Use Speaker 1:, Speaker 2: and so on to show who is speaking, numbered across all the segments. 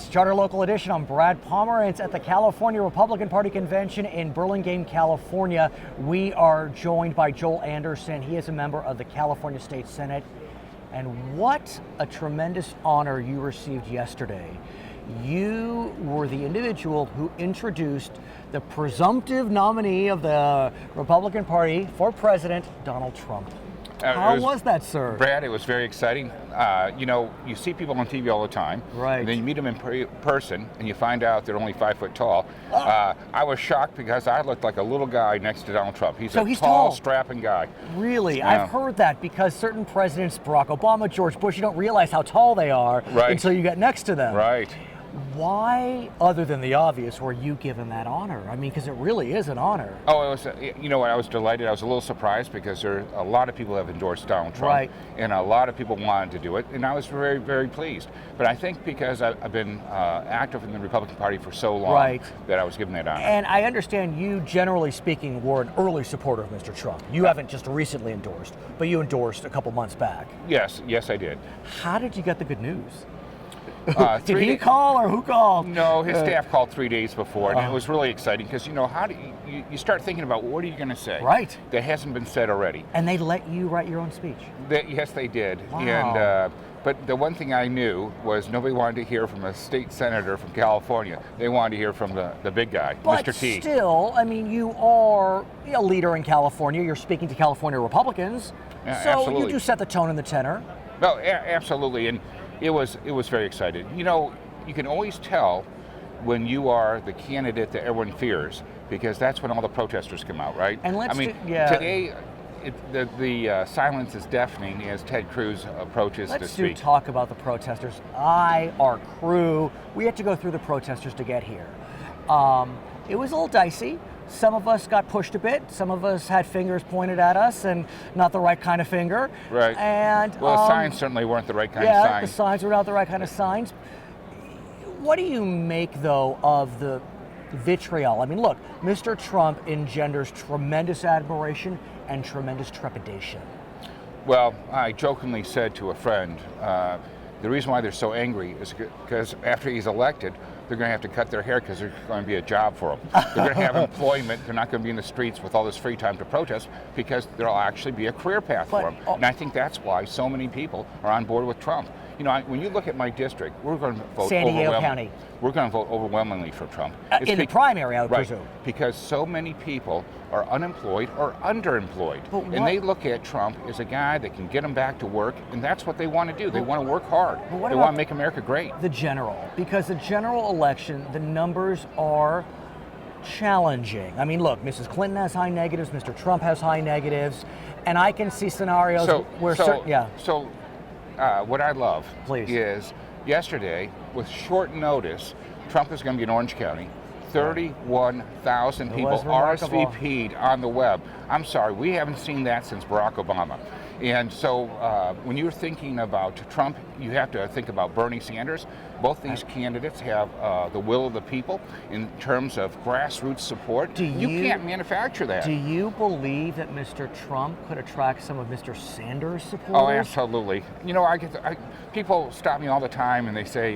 Speaker 1: Charter Local Edition. I'm Brad Pomerance at the California Republican Party Convention in Burlingame, California. We are joined by Joel Anderson. He is a member of the California State Senate. And what a tremendous honor you received yesterday. You were the individual who introduced the presumptive nominee of the Republican Party for president, Donald Trump. How was that, sir?
Speaker 2: Brad, it was very exciting. You see people on TV all the time,
Speaker 1: right?
Speaker 2: And then you meet them in person, and you find out they're only 5 foot tall. I was shocked because I looked like a little guy next to Donald Trump. He's tall, strapping guy.
Speaker 1: Really? Yeah. I've heard that because certain presidents, Barack Obama, George Bush, you don't realize how tall they are until you get next to them.
Speaker 2: Right.
Speaker 1: Why, other than the obvious, were you given that honor? I mean, because it really is an honor.
Speaker 2: Oh, it was. I was delighted. I was a little surprised because there are a lot of people have endorsed Donald Trump, and a lot of people wanted to do it, and I was very, very pleased. But I think because I've been active in the Republican Party for so long that I was given that honor.
Speaker 1: And I understand you, generally speaking, were an early supporter of Mr. Trump. You haven't just recently endorsed, but you endorsed a couple months back.
Speaker 2: Yes, I did.
Speaker 1: How did you get the good news? Did he call or who called?
Speaker 2: No, his staff called 3 days before, and it was really exciting because how do you start thinking about what are you going to say?
Speaker 1: Right.
Speaker 2: That hasn't been said already.
Speaker 1: And they let you write your own speech.
Speaker 2: Yes, they did.
Speaker 1: Wow.
Speaker 2: And but the one thing I knew was nobody wanted to hear from a state senator from California. They wanted to hear from the big guy, Mr. T.
Speaker 1: But still, I mean, you are a leader in California. You're speaking to California Republicans.
Speaker 2: Yeah,
Speaker 1: so
Speaker 2: absolutely.
Speaker 1: You do set the tone and the tenor.
Speaker 2: No, absolutely. And it was very exciting. You can always tell when you are the candidate that everyone fears because that's when all the protesters come out, right?
Speaker 1: And
Speaker 2: today, the silence is deafening as Ted Cruz approaches to speak.
Speaker 1: Let's talk about the protesters. Our crew, we had to go through the protesters to get here. It was a little dicey. Some of us got pushed a bit. Some of us had fingers pointed at us and not the right kind of finger.
Speaker 2: Right.
Speaker 1: And
Speaker 2: the signs certainly weren't the right kind of signs.
Speaker 1: Yeah, the signs were not the right kind of signs. What do you make, though, of the vitriol? I mean, look, Mr. Trump engenders tremendous admiration and tremendous trepidation.
Speaker 2: Well, I jokingly said to a friend, the reason why they're so angry is because after he's elected, they're going to have to cut their hair because there's going to be a job for them. They're going to have employment. They're not going to be in the streets with all this free time to protest because there'll actually be a career path for them. And I think that's why so many people are on board with Trump. When you look at my district, we're going to vote
Speaker 1: San Diego County.
Speaker 2: We're going to vote overwhelmingly for Trump.
Speaker 1: In the primary, I would presume.
Speaker 2: Because so many people are unemployed or underemployed. And they look at Trump as a guy that can get them back to work, and that's what they want to do. They want to work hard. They want to make America great.
Speaker 1: The general, because the general election, the numbers are challenging. I mean, look, Mrs. Clinton has high negatives, Mr. Trump has high negatives, and I can see scenarios where
Speaker 2: what I love
Speaker 1: Please.
Speaker 2: is yesterday, with short notice, Trump is going to be in Orange County. 31,000 people RSVP'd on the web. I'm sorry, we haven't seen that since Barack Obama. And so when you're thinking about Trump, you have to think about Bernie Sanders. Both these candidates have the will of the people in terms of grassroots support. You can't manufacture that.
Speaker 1: Do you believe that Mr. Trump could attract some of Mr. Sanders' supporters?
Speaker 2: Oh, absolutely. People stop me all the time and they say,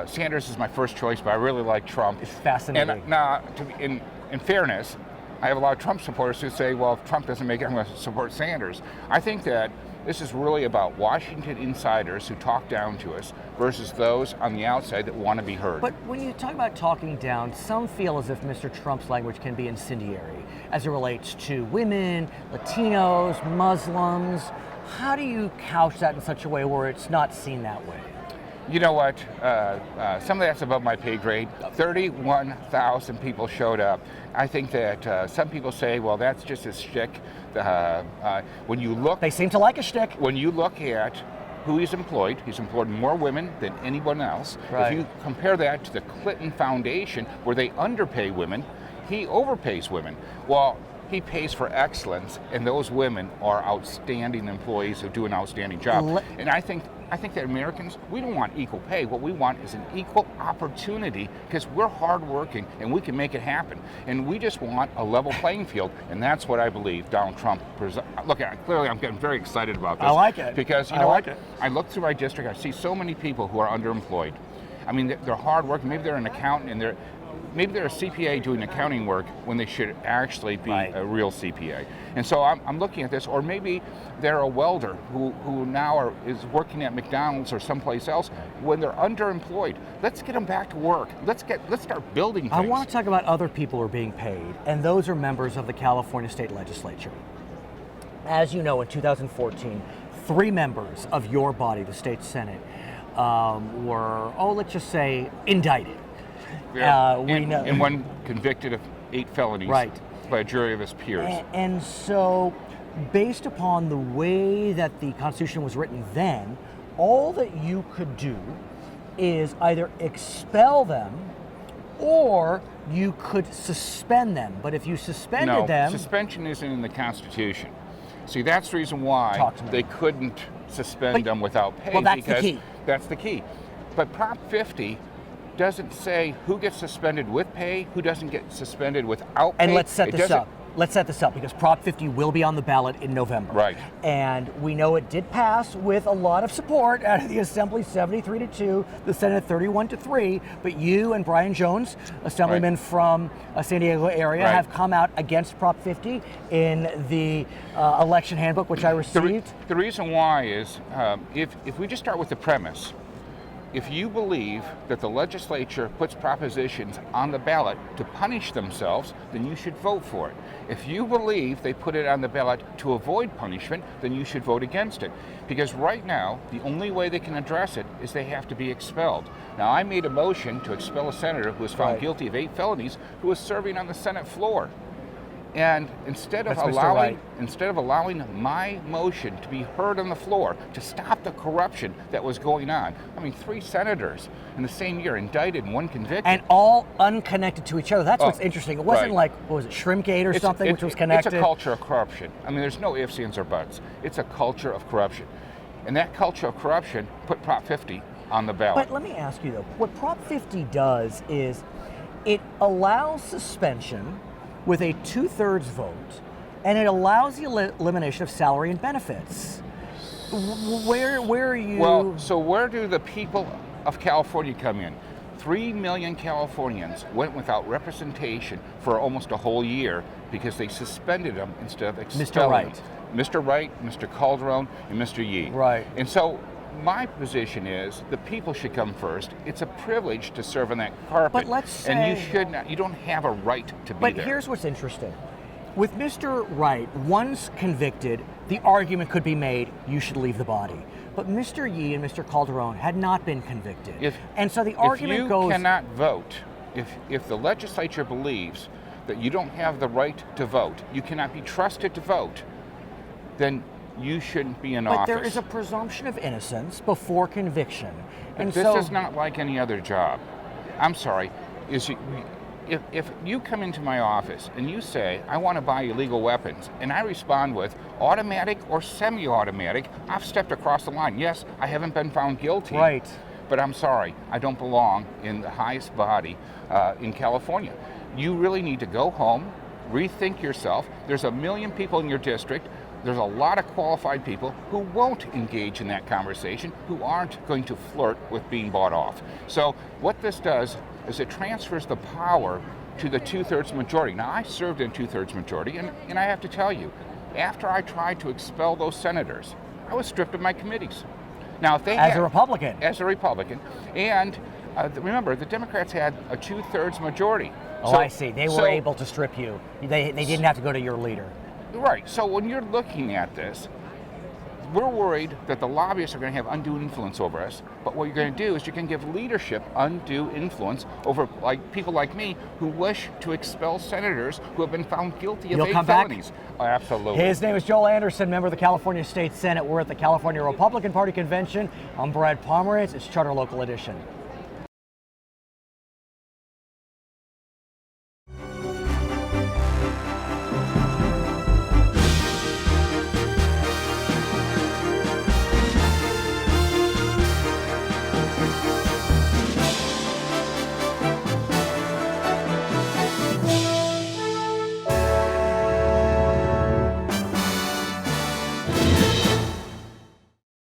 Speaker 2: Sanders is my first choice, but I really like Trump.
Speaker 1: It's fascinating.
Speaker 2: And in fairness, I have a lot of Trump supporters who say, well, if Trump doesn't make it, I'm going to support Sanders. I think that this is really about Washington insiders who talk down to us versus those on the outside that want to be heard.
Speaker 1: But when you talk about talking down, some feel as if Mr. Trump's language can be incendiary as it relates to women, Latinos, Muslims. How do you couch that in such a way where it's not seen that way?
Speaker 2: You know what? Some of that's above my pay grade. 31,000 people showed up. I think that some people say, well, that's just a shtick. When you look,
Speaker 1: they seem to like a shtick.
Speaker 2: When you look at who he's employed more women than anyone else.
Speaker 1: Right.
Speaker 2: If you compare that to the Clinton Foundation, where they underpay women, he overpays women. Well, he pays for excellence, and those women are outstanding employees who do an outstanding job. And I think that Americans, we don't want equal pay. What we want is an equal opportunity because we're hardworking and we can make it happen. And we just want a level playing field, and that's what I believe Donald Trump. Look, clearly I'm getting very excited about this.
Speaker 1: I like it.
Speaker 2: Because you know what? I look through my district, I see so many people who are underemployed. I mean, they're hard work. Maybe they're an accountant and maybe they're a CPA doing accounting work when they should actually be
Speaker 1: Right.
Speaker 2: a real CPA. And so I'm looking at this, or maybe they're a welder who now is working at McDonald's or someplace else when they're underemployed. Let's get them back to work. Let's start building things.
Speaker 1: I want to talk about other people who are being paid, and those are members of the California State Legislature. As you know, in 2014, 3 members of your body, the state Senate, were, let's just say, indicted.
Speaker 2: Yeah.
Speaker 1: We know.
Speaker 2: And one convicted of 8 felonies
Speaker 1: Right.
Speaker 2: by a jury of his peers.
Speaker 1: And so, based upon the way that the Constitution was written then, all that you could do is either expel them or you could suspend them. But if you suspended them...
Speaker 2: suspension isn't in the Constitution. See, that's the reason why
Speaker 1: Talk to me.
Speaker 2: they couldn't suspend them without pay.
Speaker 1: Well, that's the
Speaker 2: because
Speaker 1: key.
Speaker 2: That's the key. But Prop 50 doesn't say who gets suspended with pay, who doesn't get suspended without pay.
Speaker 1: And let's set
Speaker 2: It
Speaker 1: this
Speaker 2: doesn't-
Speaker 1: up. Let's set this up because Prop 50 will be on the ballot in November.
Speaker 2: Right.
Speaker 1: And we know it did pass with a lot of support out of the Assembly, 73-2, the Senate 31-3. But you and Brian Jones, assemblyman
Speaker 2: Right.
Speaker 1: from San Diego area,
Speaker 2: Right.
Speaker 1: have come out against Prop 50 in the election handbook, which I received.
Speaker 2: The reason why is if we just start with the premise, if you believe that the legislature puts propositions on the ballot to punish themselves, then you should vote for it. If you believe they put it on the ballot to avoid punishment, then you should vote against it. Because right now, the only way they can address it is they have to be expelled. Now, I made a motion to expel a senator who was found
Speaker 1: Right.
Speaker 2: guilty of 8 felonies who was serving on the Senate floor. And instead of
Speaker 1: That's Mr. Wright.
Speaker 2: allowing my motion to be heard on the floor to stop the corruption that was going on, I mean, 3 senators in the same year indicted and 1 convicted.
Speaker 1: And all unconnected to each other. That's what's
Speaker 2: Oh,
Speaker 1: interesting. It wasn't
Speaker 2: right.
Speaker 1: like, what was it, Shrimpgate or something, which was connected?
Speaker 2: It's a culture of corruption. I mean, there's no ifs, ands, or buts. It's a culture of corruption. And that culture of corruption put Prop 50 on the ballot.
Speaker 1: But let me ask you though, what Prop 50 does is it allows suspension with a 2/3 vote, and it allows the elimination of salary and benefits. Where are you?
Speaker 2: Well, so where do the people of California come in? 3 million Californians went without representation for almost a whole year because they suspended them instead of expelling
Speaker 1: Wright.
Speaker 2: them. Mr. Wright, Mr. Calderon, and Mr. Yee.
Speaker 1: Right.
Speaker 2: And so my position is the people should come first. It's a privilege to serve on that carpet.
Speaker 1: But let's
Speaker 2: and you
Speaker 1: say-
Speaker 2: should not. You don't have a right to be
Speaker 1: But
Speaker 2: there.
Speaker 1: here's what's interesting. With Mr. Wright, once convicted, the argument could be made, you should leave the body. But Mr. Yee and Mr. Calderon had not been convicted. And so the argument
Speaker 2: if you
Speaker 1: goes...
Speaker 2: cannot vote, if the legislature believes that you don't have the right to vote, you cannot be trusted to vote, then you shouldn't be in
Speaker 1: But
Speaker 2: office.
Speaker 1: there is a presumption of innocence before conviction. And
Speaker 2: this
Speaker 1: so,
Speaker 2: is not like any other job. I'm sorry. If you come into my office and you say, I want to buy illegal weapons, and I respond with automatic or semi-automatic, I've stepped across the line. Yes, I haven't been found guilty.
Speaker 1: Right.
Speaker 2: But I'm sorry, I don't belong in the highest body in California. You really need to go home, rethink yourself. There's 1 million people in your district. There's a lot of qualified people who won't engage in that conversation, who aren't going to flirt with being bought off. So what this does is it transfers the power to the 2/3 majority. Now, I served in 2/3 majority, and I have to tell you, after I tried to expel those senators, I was stripped of my committees. Now, if they
Speaker 1: as a Republican.
Speaker 2: As a Republican, and remember, the Democrats had a 2/3 majority.
Speaker 1: Oh, I see. They were able to strip you. They didn't have to go to your leader.
Speaker 2: Right. So when you're looking at this, we're worried that the lobbyists are going to have undue influence over us. But what you're going to do is you're going to give leadership undue influence over people like me who wish to expel senators who have been found guilty of 8 felonies. Oh, absolutely.
Speaker 1: His name is Joel Anderson, member of the California State Senate. We're at the California Republican Party Convention. I'm Brad Pomerance. It's Charter Local Edition.